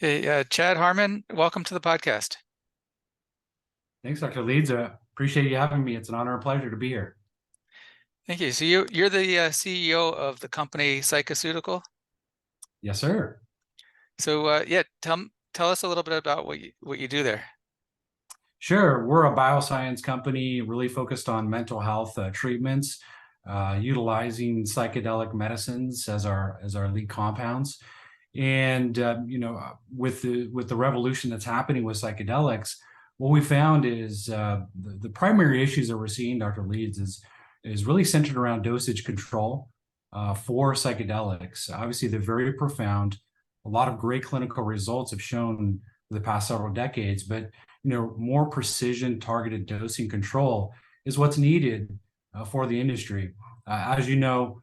Hey, Chad Harmon, welcome to the podcast. Thanks, Dr. Leeds. Appreciate you having me. It's an honor and pleasure to be here. Thank you. So you're the CEO of the company Psychoceutical. Yes, sir. So yeah, tell us a little bit about what you do there. Sure. We're a bioscience company really focused on mental health treatments, utilizing psychedelic medicines as our lead compounds. And with the revolution that's happening with psychedelics, what we found is the primary issues that we're seeing, Dr. Leeds, is really centered around dosage control for psychedelics. Obviously, they're very profound. A lot of great clinical results have shown for the past several decades, but more precision targeted dosing control is what's needed for the industry. As you know,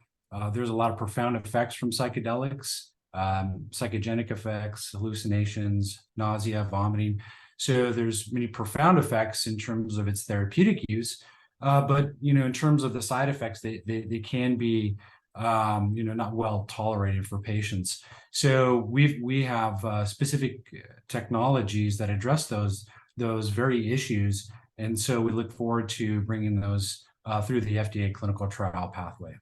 there's a lot of profound effects from psychedelics, psychogenic effects, hallucinations, nausea, vomiting. So there's many profound effects in terms of its therapeutic use, but in terms of the side effects, they can be not well tolerated for patients. So we have specific technologies that address those very issues, and so we look forward to bringing those through the FDA clinical trial pathway.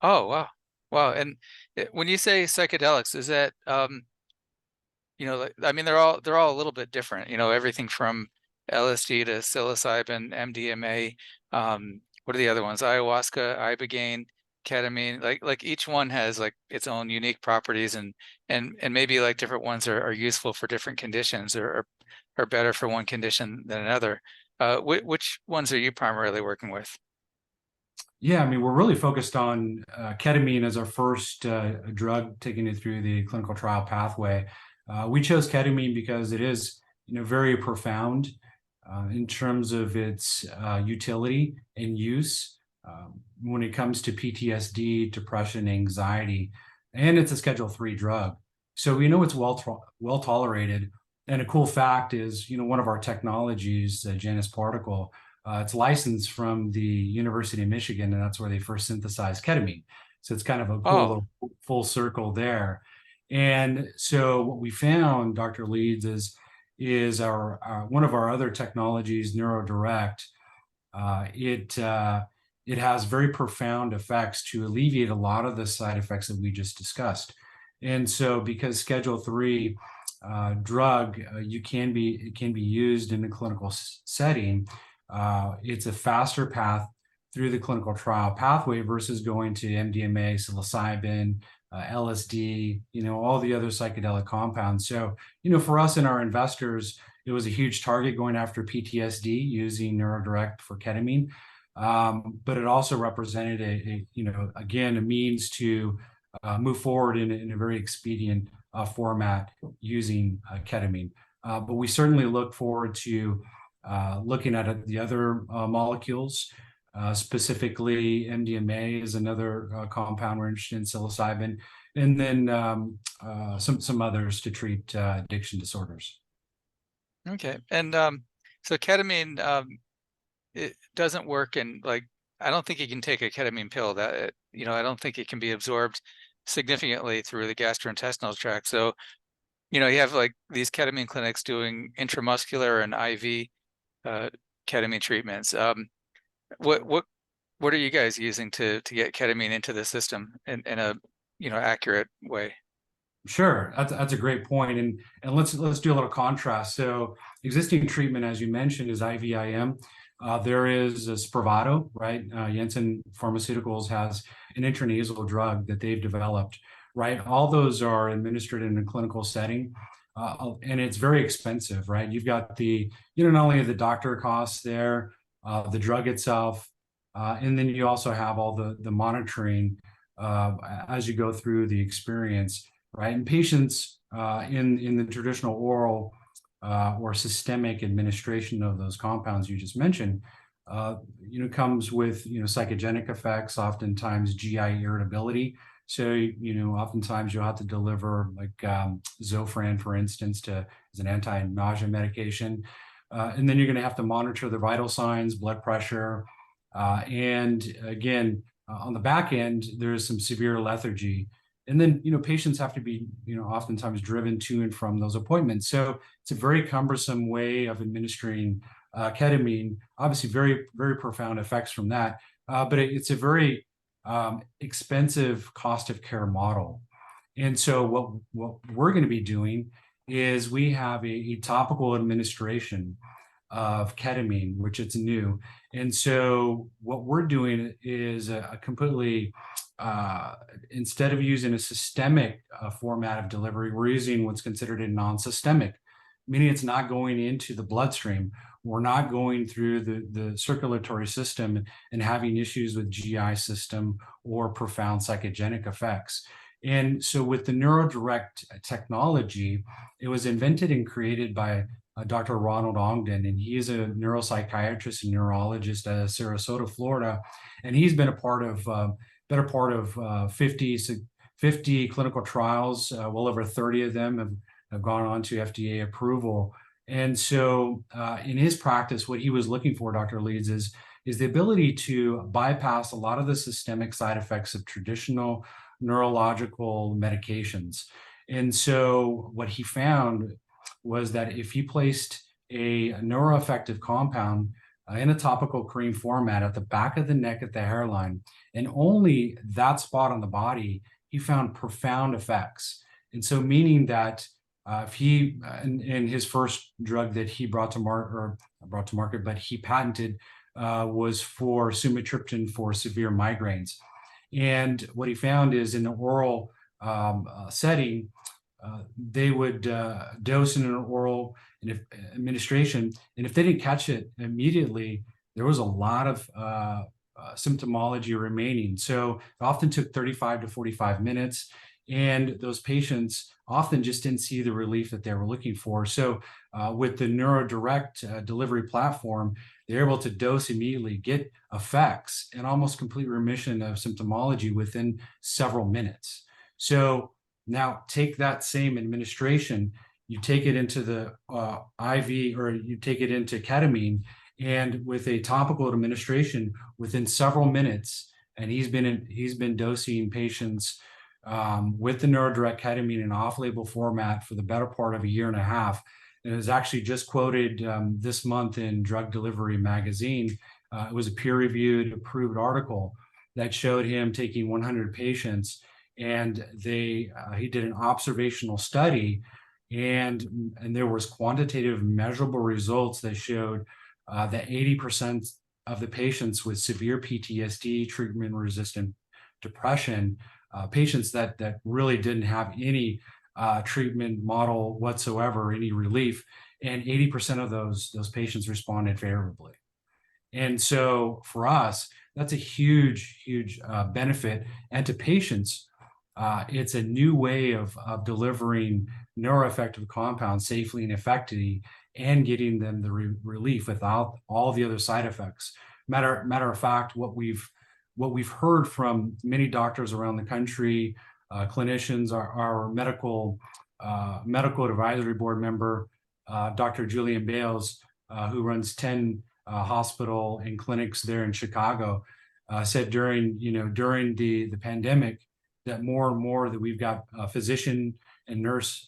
Oh, wow. Wow. And when you say psychedelics, is that I mean they're all a little bit different, everything from LSD to psilocybin, MDMA, what are the other ones? Ayahuasca, ibogaine, ketamine, like each one has like its own unique properties and maybe like different ones are useful for different conditions or are better for one condition than another. Which ones are you primarily working with? Yeah, I mean, we're really focused on ketamine as our first drug taking it through the clinical trial pathway. We chose ketamine because it is, very profound in terms of its utility and use when it comes to PTSD, depression, anxiety, and it's a Schedule 3 drug. So we know it's well tolerated. And a cool fact is, one of our technologies, Janus Particle, it's licensed from the University of Michigan, and that's where they first synthesized ketamine. So it's kind of a cool Oh, little full circle there. And so what we found, Dr. Leeds, is our one of our other technologies, Neuro Direct. It has very profound effects to alleviate a lot of the side effects that we just discussed. And so, because Schedule 3 drug, it can be used in a clinical setting. It's a faster path through the clinical trial pathway versus going to MDMA, psilocybin, LSD, all the other psychedelic compounds. So, for us and our investors, it was a huge target going after PTSD using Neurodirect for ketamine. But it also represented again, a means to move forward in a very expedient format using ketamine. But we certainly look forward to looking at the other molecules. Specifically, MDMA is another compound we're interested in, psilocybin, and then some others to treat addiction disorders. okay. And so ketamine, it doesn't work in like I don't think you can take a ketamine pill I don't think it can be absorbed significantly through the gastrointestinal tract. So, you have like these ketamine clinics doing intramuscular and IV uh, ketamine treatments. What what what are you guys using to get ketamine into the system in a accurate way? Sure, that's a great point, and let's do a little contrast. So, existing treatment, as you mentioned, is IVIM. There is a Spravato, right? Janssen Pharmaceuticals has an intranasal drug that they've developed, right? All those are administered in a clinical setting, and it's very expensive, right? You've got not only the doctor costs there, the drug itself, and then you also have all the monitoring as you go through the experience, right? And patients in the traditional oral or systemic administration of those compounds you just mentioned, comes with psychogenic effects, oftentimes GI irritability. So oftentimes you'll have to deliver like Zofran, for instance, as an anti-nausea medication, and then you're going to have to monitor the vital signs, blood pressure, and again on the back end there's some severe lethargy. And then, patients have to be, oftentimes driven to and from those appointments. So it's a very cumbersome way of administering ketamine. Obviously, very, very profound effects from that. But it's a very expensive cost of care model. And so what we're going to be doing is we have a topical administration of ketamine, which it's new. And so what we're doing is a completely, instead of using a systemic format of delivery, we're using what's considered a non-systemic, meaning it's not going into the bloodstream. We're not going through the circulatory system and having issues with GI system or profound psychogenic effects. And so with the Neurodirect technology, it was invented and created by Dr. Ronald Ongdon, and he is a neuropsychiatrist and neurologist out of Sarasota, Florida, and he's been a part of better part of 50 clinical trials. Well over 30 of them have gone on to FDA approval. And so in his practice, what he was looking for, Dr. Leeds, is the ability to bypass a lot of the systemic side effects of traditional neurological medications. And so what he found was that if he placed a neuroeffective compound in a topical cream format at the back of the neck at the hairline, and only that spot on the body, he found profound effects. And so meaning that if he, in his first drug that he brought to market, but he patented, was for sumatriptan for severe migraines. And what he found is in the oral setting, they would dose in an oral administration, and if they didn't catch it immediately, there was a lot of symptomology remaining. So it often took 35 to 45 minutes, and those patients often just didn't see the relief that they were looking for. So with the Neurodirect delivery platform, they're able to dose immediately, get effects, and almost complete remission of symptomology within several minutes. So now take that same administration, you take it into the IV, or you take it into ketamine, and with a topical administration within several minutes, and he's been dosing patients with the Neurodirect ketamine in off-label format for the better part of a year and a half. And it was actually just quoted this month in Drug Delivery magazine. It was a peer-reviewed, approved article that showed him taking 100 patients, and he did an observational study, and there was quantitative measurable results that showed that 80% of the patients with severe PTSD, treatment-resistant depression, patients that really didn't have any treatment model whatsoever, any relief, and 80% of those patients responded favorably. And so for us, that's a huge, huge benefit. And to patients, it's a new way of delivering neuroeffective compounds safely and effectively, and getting them the relief without all the other side effects. Matter of fact, what we've heard from many doctors around the country, clinicians, our medical advisory board member, Dr. Julian Bales, who runs 10 hospital and clinics there in Chicago, said during the pandemic that more and more that we've got physician and nurse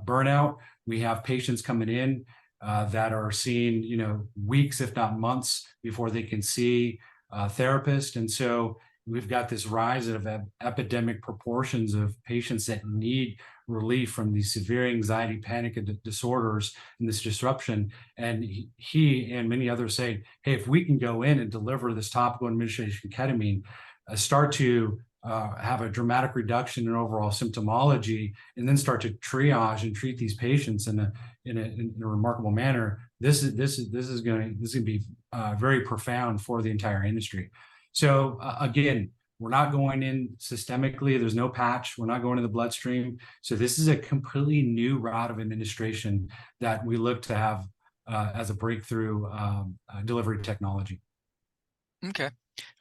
burnout. We have patients coming in that are seeing weeks, if not months, before they can see a therapist. And so we've got this rise of epidemic proportions of patients that need relief from these severe anxiety, panic disorders, and this disruption. And he and many others say, hey, if we can go in and deliver this topical administration ketamine, start to have a dramatic reduction in overall symptomology, and then start to triage and treat these patients in a remarkable manner, this is going to be very profound for the entire industry. So again, we're not going in systemically. There's no patch. We're not going to the bloodstream. So this is a completely new route of administration that we look to have as a breakthrough delivery technology. Okay.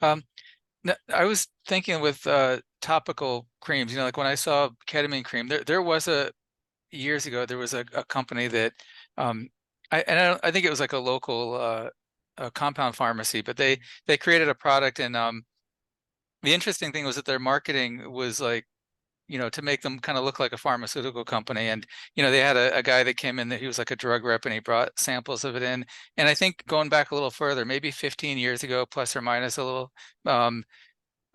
I was thinking with topical creams, like when I saw ketamine cream, there was years ago, there was a company that I think it was like a local a compound pharmacy, but they created a product, and the interesting thing was that their marketing was like to make them kind of look like a pharmaceutical company. And, they had a guy that came in that he was like a drug rep, and he brought samples of it in. And I think going back a little further, maybe 15 years ago, plus or minus a little,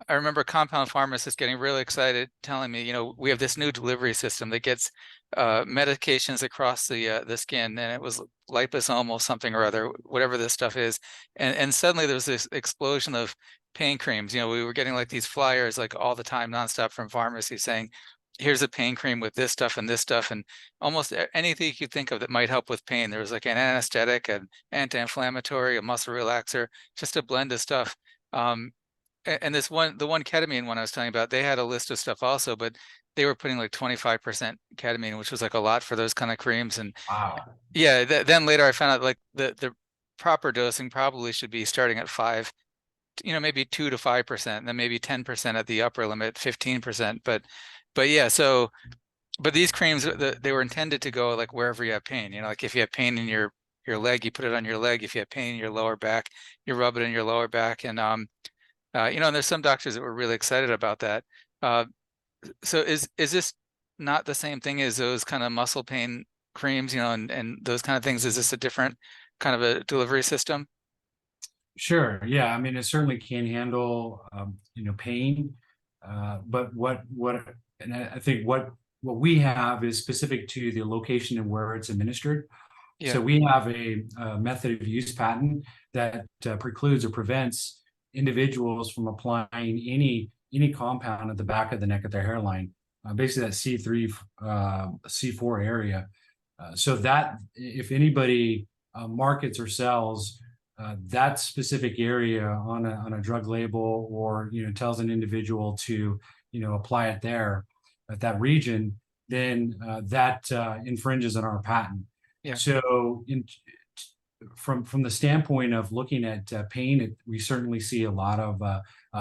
I remember compound pharmacists getting really excited, telling me, we have this new delivery system that gets medications across the skin, and it was liposomal something or other, whatever this stuff is. And suddenly there was this explosion of pain creams. We were getting like these flyers like all the time, nonstop, from pharmacies saying, here's a pain cream with this stuff and this stuff, and almost anything you could think of that might help with pain. There was like an anesthetic, an anti-inflammatory, a muscle relaxer, just a blend of stuff. And the one ketamine one I was telling you about, they had a list of stuff also, but they were putting like 25% ketamine, which was like a lot for those kind of creams. And Wow. yeah, then later I found out like the proper dosing probably should be starting at 5, maybe 2 to 5%, and then maybe 10% at the upper limit, 15%. But yeah, but these creams, they were intended to go like wherever you have pain. Like if you have pain in your leg, you put it on your leg. If you have pain in your lower back, you rub it in your lower back. And and there's some doctors that were really excited about that. So is this not the same thing as those kind of muscle pain creams, and those kind of things? Is this a different kind of a delivery system? Sure. Yeah. I mean, it certainly can handle, pain. But and I think what we have is specific to the location and where it's administered. So Yeah, we have a method of use patent that precludes or prevents individuals from applying any compound at the back of the neck of their hairline, basically that C3, C4 area. So that if anybody markets or sells that specific area on a drug label, or tells an individual to apply it there at that region, then that infringes on our patent. yeah, So from the standpoint of looking at pain, we certainly see a lot of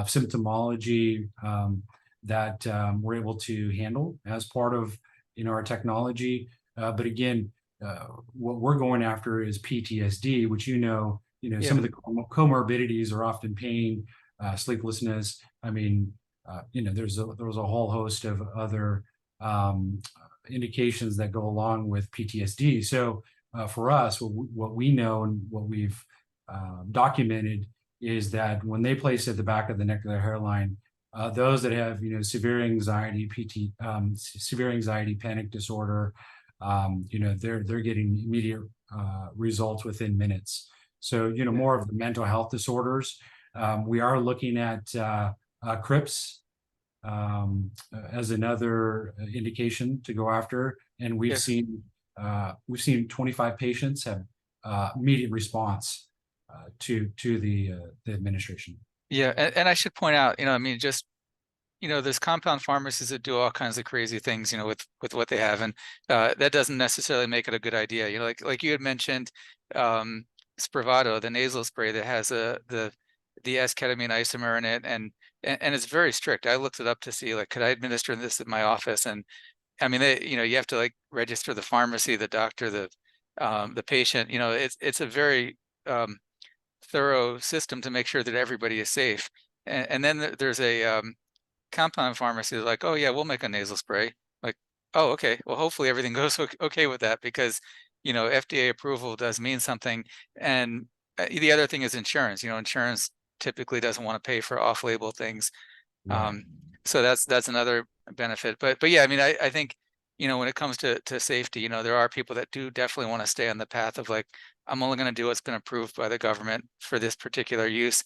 symptomology that we're able to handle as part of our technology. But again, what we're going after is PTSD, which yeah, some of the comorbidities are often pain, sleeplessness. I mean, there was a whole host of other indications that go along with PTSD. So for us, what we know and what we've documented is that when they place it at the back of the neck of their hairline, those that have severe anxiety, severe anxiety, panic disorder, they're getting immediate results within minutes. So more of the mental health disorders. We are looking at CRPS as another indication to go after, and we've yeah. seen 25 patients have immediate response to the administration. Yeah, and I should point out, I mean, just there's compound pharmacies that do all kinds of crazy things, with what they have, and that doesn't necessarily make it a good idea. Like you had mentioned, Spravato, the nasal spray that has the S-ketamine isomer in it, and it's very strict. I looked it up to see, like, could I administer this at my office? And I mean, you have to like register the pharmacy, the doctor, the patient. It's a very thorough system to make sure that everybody is safe. And then there's a compound pharmacy that's like, oh yeah, we'll make a nasal spray. Like, oh, okay, well, hopefully everything goes okay with that, because FDA approval does mean something. And the other thing is insurance. Insurance typically doesn't want to pay for off-label things. Right. So that's another benefit. But yeah, I mean, I think when it comes to safety, there are people that do definitely want to stay on the path of like, I'm only going to do what's been approved by the government for this particular use.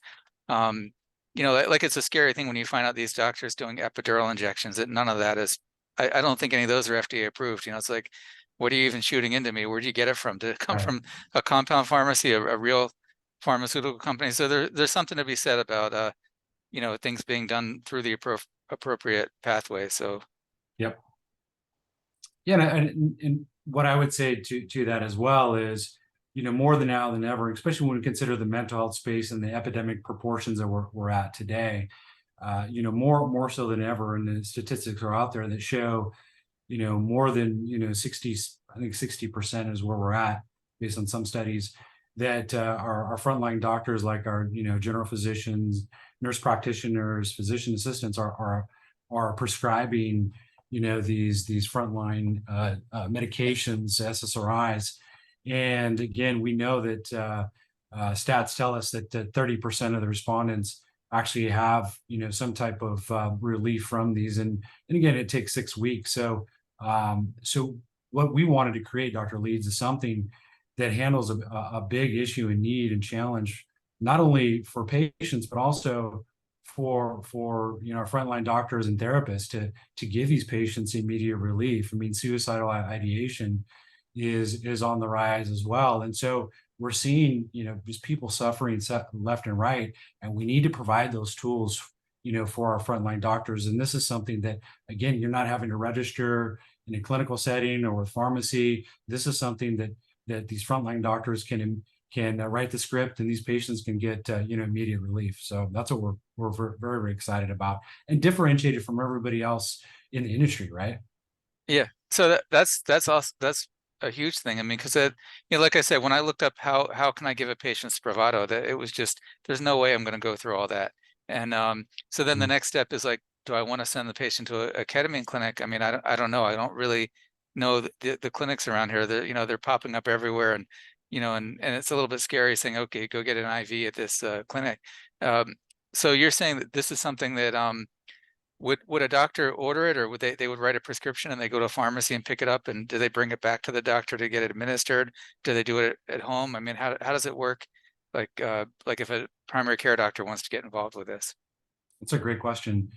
Like it's a scary thing when you find out these doctors doing epidural injections, that none of that is. I don't think any of those are FDA approved. It's like, what are you even shooting into me? Where do you get it from? Did it come Right. from a compound pharmacy, a real pharmaceutical company? So there's something to be said about things being done through the appropriate pathway. So Yep. Yeah, and what I would say to that as well is, more than now than ever, especially when we consider the mental health space and the epidemic proportions that we're at today, more so than ever, and the statistics are out there that show, more than 60, I think 60% is where we're at based on some studies, that our frontline doctors, like our general physicians, nurse practitioners, physician assistants, are prescribing these frontline medications, SSRIs. And again, we know that stats tell us that 30% of the respondents actually have some type of relief from these, and again, it takes 6 weeks. So what we wanted to create, Dr. Leeds, is something that handles a big issue and need and challenge, not only for patients but also for our frontline doctors and therapists to give these patients immediate relief. I mean, suicidal ideation is on the rise as well, and so we're seeing just people suffering left and right, and we need to provide those tools for our frontline doctors. And this is something that, again, you're not having to register in a clinical setting or with pharmacy. This is something that these frontline doctors can write the script, and these patients can get immediate relief. So that's what we're very, very excited about, and differentiated from everybody else in the industry, right? Yeah. So that's also that's a huge thing. I mean, because like I said, when I looked up how can I give a patient Spravato, that it was just, there's no way I'm going to go through all that. And so then the next step is like, do I want to send the patient to a ketamine clinic? I mean, I don't know. I don't really know the clinics around here. They're popping up everywhere, and and it's a little bit scary saying, okay, go get an IV at this clinic. So you're saying that this is something that would a doctor order it, or would they would write a prescription and they go to a pharmacy and pick it up, and do they bring it back to the doctor to get it administered? Do they do it at home? I mean, how does it work? Like if a primary care doctor wants to get involved with this? That's a great question.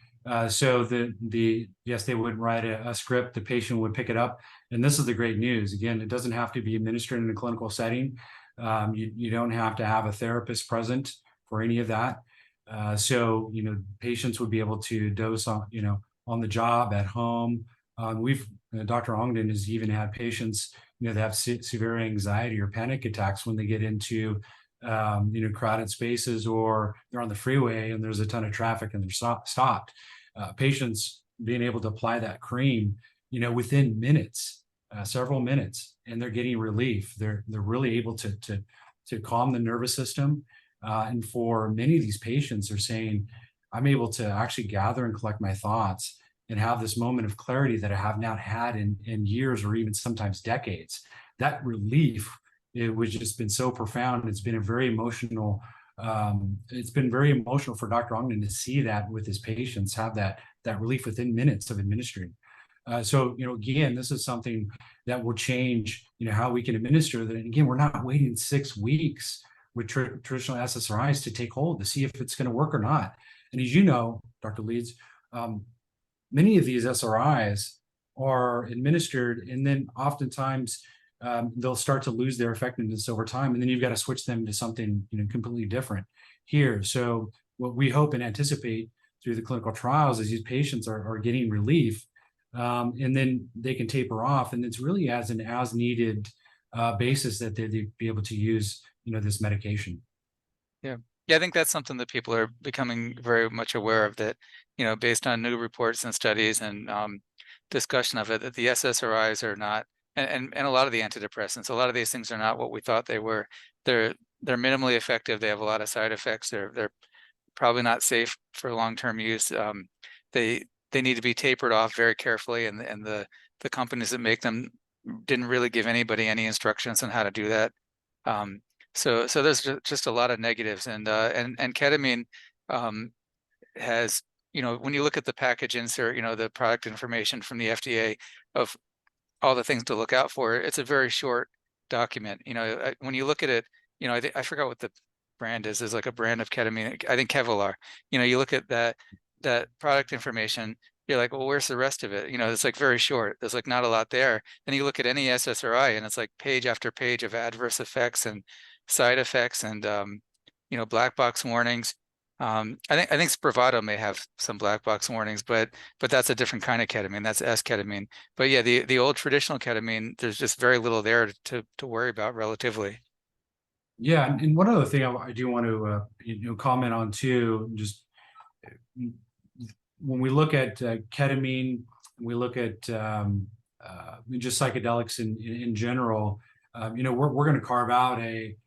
So yes, they would write a script, the patient would pick it up. And this is the great news. Again, it doesn't have to be administered in a clinical setting. You don't have to have a therapist present for any of that. So patients would be able to dose on the job, at home. Dr. Ongdon has even had patients that have severe anxiety or panic attacks when they get into crowded spaces, or they're on the freeway and there's a ton of traffic and they're stopped. Patients being able to apply that cream, within minutes, several minutes, and they're getting relief. They're really able to calm the nervous system. And for many of these patients, they're saying, I'm able to actually gather and collect my thoughts and have this moment of clarity that I have not had in years, or even sometimes decades. That relief, it was just been so profound. It's been a very emotional. It's been very emotional for Dr. Ongdon to see that with his patients have that relief within minutes of administering. So again, this is something that will change how we can administer that. And again, we're not waiting 6 weeks with traditional SSRIs to take hold to see if it's going to work or not. And as you know, Dr. Leeds, many of these SRIs are administered, and then oftentimes they'll start to lose their effectiveness over time, and then you've got to switch them to something completely different here. So what we hope and anticipate through the clinical trials is these patients are getting relief, and then they can taper off, and it's really as an as needed basis that they'd be able to use this medication. Yeah. I think that's something that people are becoming very much aware of, that based on new reports and studies and discussion of it, that the SSRIs are not, and a lot of the antidepressants, a lot of these things are not what we thought they were. They're minimally effective. They have a lot of side effects. They're probably not safe for long-term use. They need to be tapered off very carefully, and the companies that make them didn't really give anybody any instructions on how to do that. So there's just a lot of negatives, and ketamine has, when you look at the package insert, the product information from the FDA of all the things to look out for, it's a very short document. When you look at it, I forgot what the brand is. There's like a brand of ketamine, I think Kevlar. You look at that product information, you're like, well, where's the rest of it? It's like very short. There's like not a lot there. And you look at any SSRI, and it's like page after page of adverse effects and side effects, and black box warnings. I think Spravato may have some black box warnings, but that's a different kind of ketamine. That's S-ketamine. But yeah, the old traditional ketamine, there's just very little there to worry about relatively. Yeah, and one other thing I do want to comment on too, just when we look at ketamine, we look at just psychedelics in general. We're going to carve out a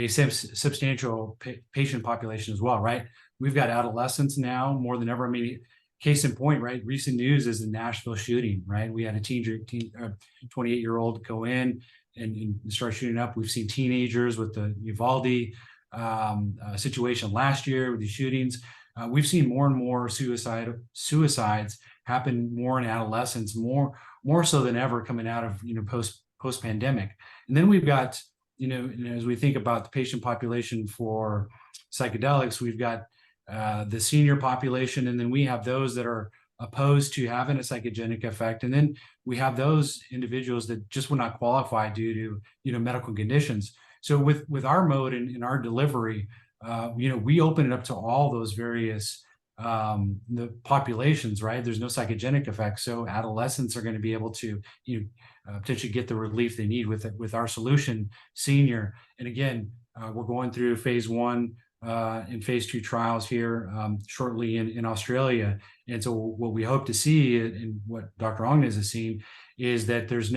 substantial patient population as well, right? We've got adolescents now more than ever. I mean, case in point, right? Recent news is the Nashville shooting, right? We had a 28-year-old go in and start shooting up. We've seen teenagers with the Uvalde situation last year with the shootings. We've seen more and more suicides happen more in adolescence, more so than ever coming out of post pandemic. And then we've got as we think about the patient population for psychedelics, we've got the senior population, and then we have those that are opposed to having a psychogenic effect, and then we have those individuals that just would not qualify due to medical conditions. So with our mode and our delivery, we open it up to all those various the populations, right? There's no psychogenic effect, so adolescents are going to be able to potentially get the relief they need with our solution senior. And again, we're going through phase 1 and phase 2 trials here shortly in Australia. And so what we hope to see, and what Dr. Ongdon has seen, is that there's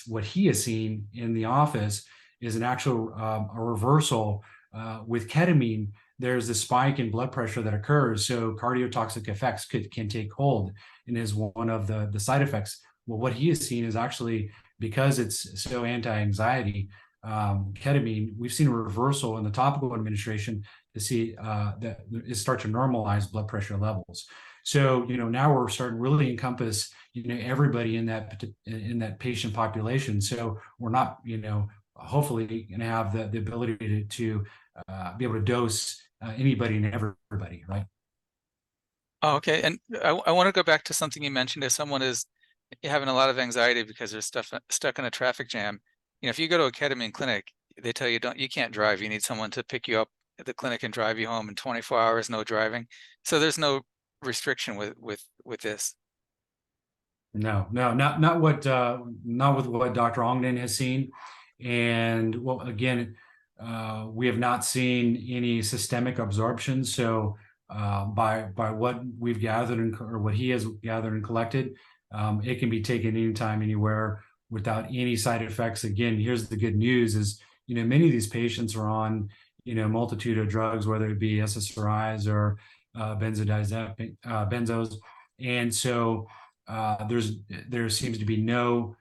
what he has seen in the office is an actual a reversal with ketamine. There's a spike in blood pressure that occurs, so cardiotoxic effects can take hold, and is one of the side effects. Well, what he has seen is actually, because it's so anti-anxiety, ketamine, we've seen a reversal in the topical administration to see that it start to normalize blood pressure levels. So now we're starting to really encompass everybody in that patient population. So we're not hopefully going to have the ability to be able to dose anybody and everybody, right? Oh, okay. And I want to go back to something you mentioned. If someone is having a lot of anxiety because they're stuck in a traffic jam, if you go to a ketamine clinic, they tell you you can't drive. You need someone to pick you up at the clinic and drive you home in 24 hours, no driving. So there's no restriction with this. No, not with what Dr. Ongdon has seen. And well, again, we have not seen any systemic absorption. So by what we've gathered or what he has gathered and collected, it can be taken anytime, anywhere, without any side effects. Again, here's the good news: is many of these patients are on multitude of drugs, whether it be SSRIs or benzos, and so there seems to be no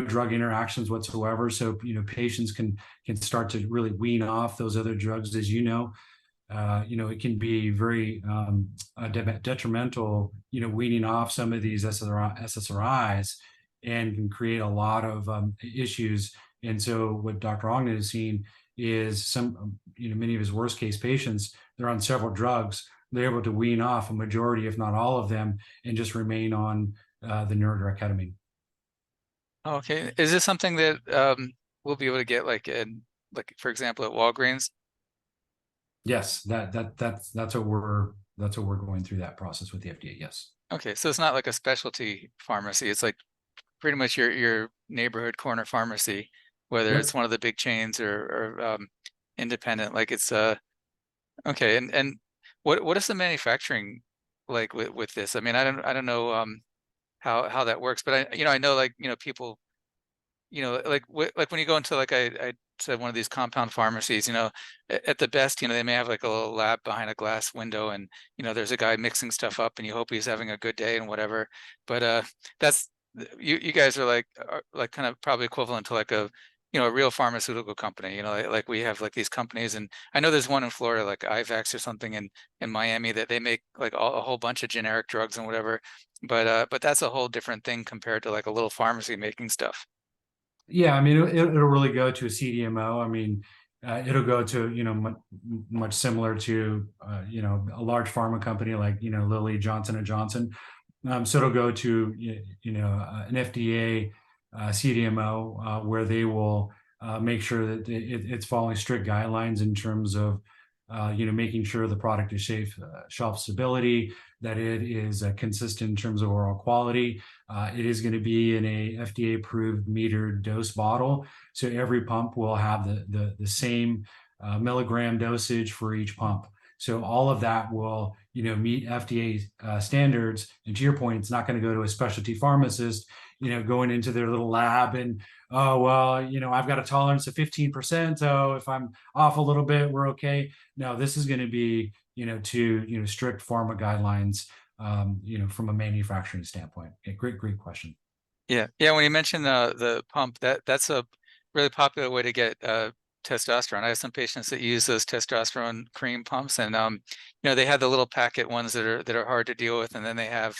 drug interactions whatsoever. So patients can start to really wean off those other drugs. As it can be very detrimental, weaning off some of these SSRIs, and can create a lot of issues. And so what Dr. Ongdon has seen is many of his worst case patients, they're on several drugs. They're able to wean off a majority, if not all of them, and just remain on the Neurodirect ketamine. Okay. Is this something that we'll be able to get like for example, at Walgreens? Yes, that's what we're going through that process with the FDA. Yes. Okay, so it's not like a specialty pharmacy. It's like pretty much your neighborhood corner pharmacy, whether Yep. it's one of the big chains or independent. Like it's okay. And what is the manufacturing like with this? I mean, I don't know how that works, but I know like people like when you go into like I said, one of these compound pharmacies, at the best, they may have like a little lab behind a glass window, and there's a guy mixing stuff up, and you hope he's having a good day and whatever. But that's you guys are like kind of probably equivalent to like a a real pharmaceutical company. Like we have like these companies, and I know there's one in Florida, like IVAX or something in Miami, that they make like a whole bunch of generic drugs and whatever. But that's a whole different thing compared to like a little pharmacy making stuff. Yeah, I mean, it'll really go to a CDMO. I mean, it'll go to much similar to a large pharma company like Lilly, Johnson and Johnson. So it'll go to an FDA CDMO where they will make sure that it's following strict guidelines in terms of making sure the product is safe, shelf stability, that it is consistent in terms of overall quality. It is going to be in a FDA approved metered dose bottle. So every pump will have the same milligram dosage for each pump. So all of that will meet FDA standards. And to your point, it's not going to go to a specialty pharmacist, going into their little lab and, oh, well, I've got a tolerance of 15%. So if I'm off a little bit, we're okay. No, this is going to be to strict pharma guidelines, from a manufacturing standpoint. Okay, great question. Yeah. When you mentioned the pump, that's a really popular way to get testosterone. I have some patients that use those testosterone cream pumps, and they have the little packet ones that are hard to deal with, and then they have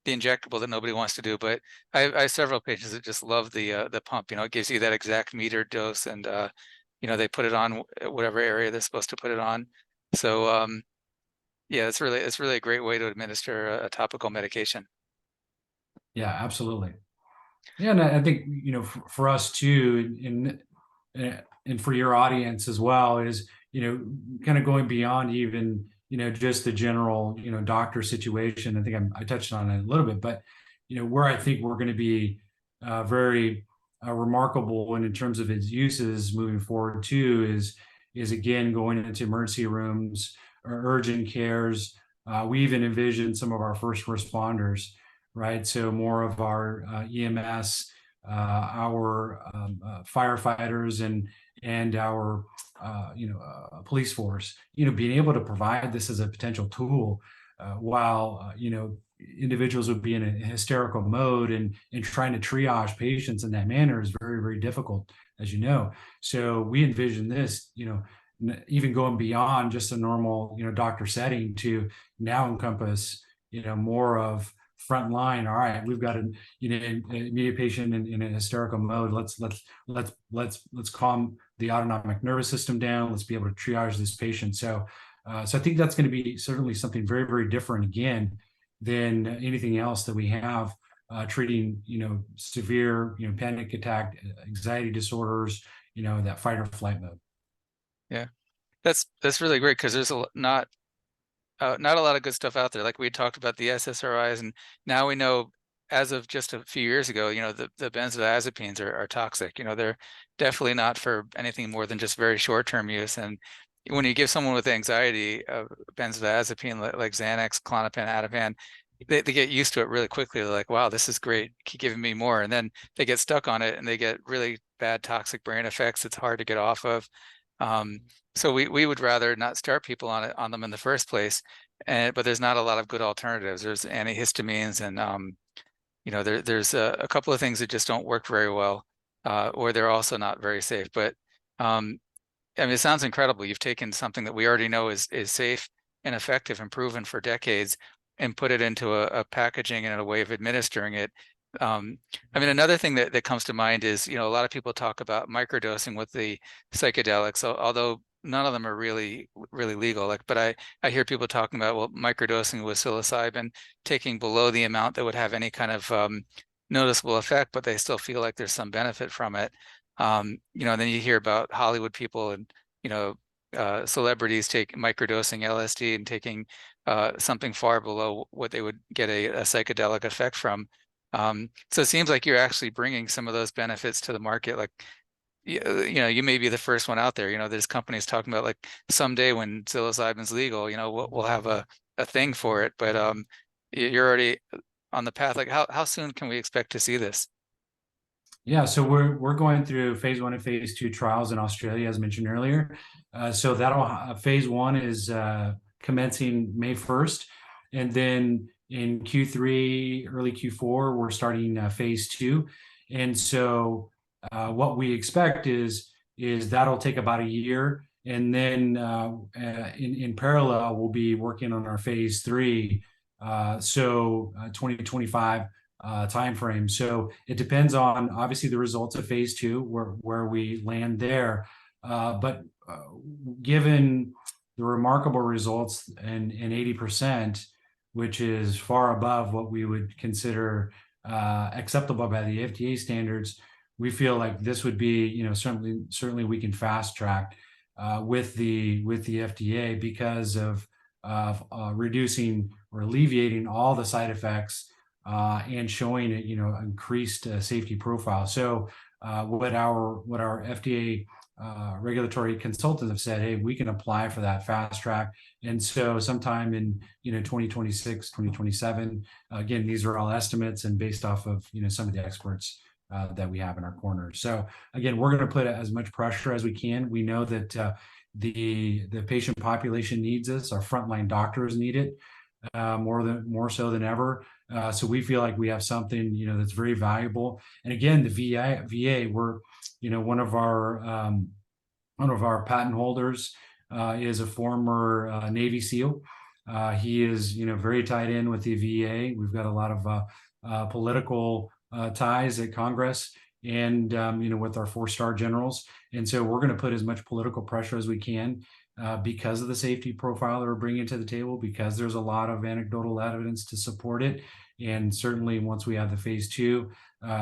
the injectable that nobody wants to do. But I have several patients that just love the pump. It gives you that exact metered dose, and they put it on whatever area they're supposed to put it on. So yeah, it's really a great way to administer a topical medication. Yeah, absolutely. Yeah, and I think for us too, and for your audience as well, is kind of going beyond even just the general doctor situation. I think I touched on it a little bit, but where I think we're going to be very remarkable, and in terms of its uses moving forward too, is again going into emergency rooms or urgent cares. We even envision some of our first responders, right? So more of our EMS, our firefighters, and our police force, being able to provide this as a potential tool, while individuals would be in a hysterical mode, and trying to triage patients in that manner is very, very difficult, as you know. So we envision this, even going beyond just a normal doctor setting to now encompass more of frontline. All right, we've got an immediate patient in a hysterical mode. Let's calm the autonomic nervous system down. Let's be able to triage this patient. So I think that's going to be certainly something very, very different again than anything else that we have treating severe panic attack, anxiety disorders, that fight or flight mode. Yeah, that's really great, because there's not a lot of good stuff out there. Like we talked about the SSRIs, and now we know, as of just a few years ago, the benzodiazepines are toxic. They're definitely not for anything more than just very short-term use. And when you give someone with anxiety a benzodiazepine like Xanax, Klonopin, Ativan, they get used to it really quickly. They're like, wow, this is great, keep giving me more. And then they get stuck on it, and they get really bad toxic brain effects. It's hard to get off of. So we would rather not start people on them in the first place. But there's not a lot of good alternatives. There's antihistamines, and there's a couple of things that just don't work very well, or they're also not very safe. But it sounds incredible. You've taken something that we already know is safe and effective and proven for decades, and put it into a packaging and a way of administering it. Another thing that comes to mind is, a lot of people talk about microdosing with the psychedelics, although none of them are really legal. But I hear people talking about, microdosing with psilocybin, taking below the amount that would have any kind of noticeable effect, but they still feel like there's some benefit from it. And then you hear about Hollywood people and celebrities microdosing LSD and taking something far below what they would get a psychedelic effect from. So it seems like you're actually bringing some of those benefits to the market. Like, you may be the first one out there. There's companies talking about, like, someday when psilocybin's legal, we'll have a thing for it. But you're already on the path. Like, how soon can we expect to see this? Yeah, so we're going through phase 1 and phase 2 trials in Australia, as mentioned earlier. So phase 1 is commencing May 1st, and then in Q3, early Q4, we're starting phase 2. And so what we expect is that'll take about a year, and then in parallel, we'll be working on our phase 3. So 2025 timeframe. So it depends on, obviously, the results of phase 2, where we land there. But given the remarkable results and 80%, which is far above what we would consider acceptable by the FDA standards, we feel like this would be, certainly we can fast track with the FDA, because of reducing or alleviating all the side effects and showing it, increased safety profile. So what our FDA regulatory consultants have said, hey, we can apply for that fast track. And so sometime in 2026, 2027, again, these are all estimates and based off of some of the experts that we have in our corner. So again, we're going to put as much pressure as we can. We know that The patient population needs this. Our frontline doctors need it more so than ever. So we feel like we have something, that's very valuable. And again, the VA, we're, one of our patent holders is a former Navy SEAL. He is, very tied in with the VA. We've got a lot of political ties at Congress and, with our 4-star generals. And so we're going to put as much political pressure as we can because of the safety profile that we're bringing to the table, because there's a lot of anecdotal evidence to support it. And certainly once we have the phase 2,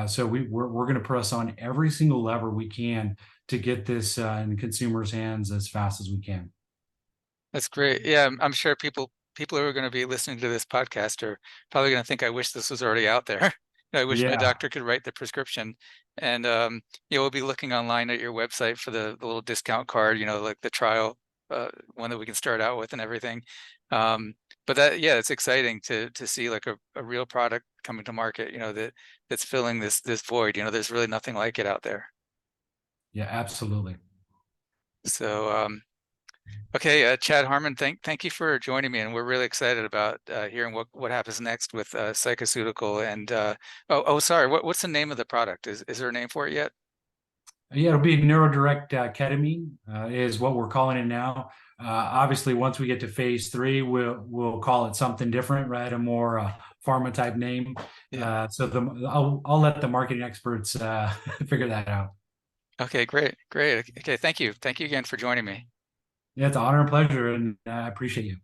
so we're going to press on every single lever we can to get this in consumers' hands as fast as we can. That's great. Yeah, I'm sure people who are going to be listening to this podcast are probably going to think, I wish this was already out there. I wish my doctor could write the prescription. And we'll be looking online at your website for the little discount card, like the trial one that we can start out with and everything. But it's exciting to see like a real product coming to market, that's filling this void. There's really nothing like it out there. Yeah, absolutely. So okay, Chad Harmon, thank you for joining me, and we're really excited about hearing what happens next with psychoceutical. And sorry, what's the name of the product? Is there a name for it yet? Yeah, it'll be Neurodirect ketamine is what we're calling it now. Obviously, once we get to phase 3, we'll call it something different, right? A more pharma type name. Yeah. I'll let the marketing experts figure that out. Okay, great. Okay, thank you again for joining me. Yeah, it's an honor and pleasure, and I appreciate you.